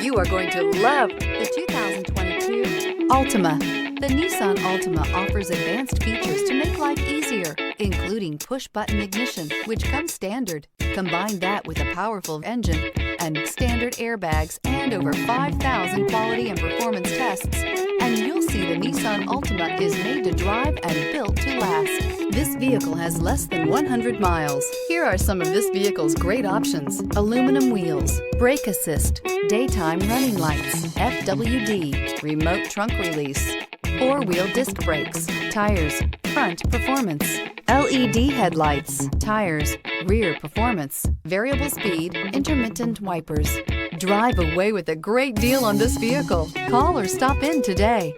You are going to love the 2022 Altima. The Nissan Altima offers advanced features to make life easier, including push-button ignition, which comes standard. Combine that with a powerful engine and standard airbags and over 5,000 quality and performance tests, and you'll see the Nissan Altima is made to drive and built to last. This vehicle has less than 100 miles. Here are some of this vehicle's great options: aluminum wheels, brake assist, daytime running lights, FWD, remote trunk release, four-wheel disc brakes, tires, front performance, LED headlights, tires, rear performance, variable speed, intermittent wipers. Drive away with a great deal on this vehicle. Call or stop in today.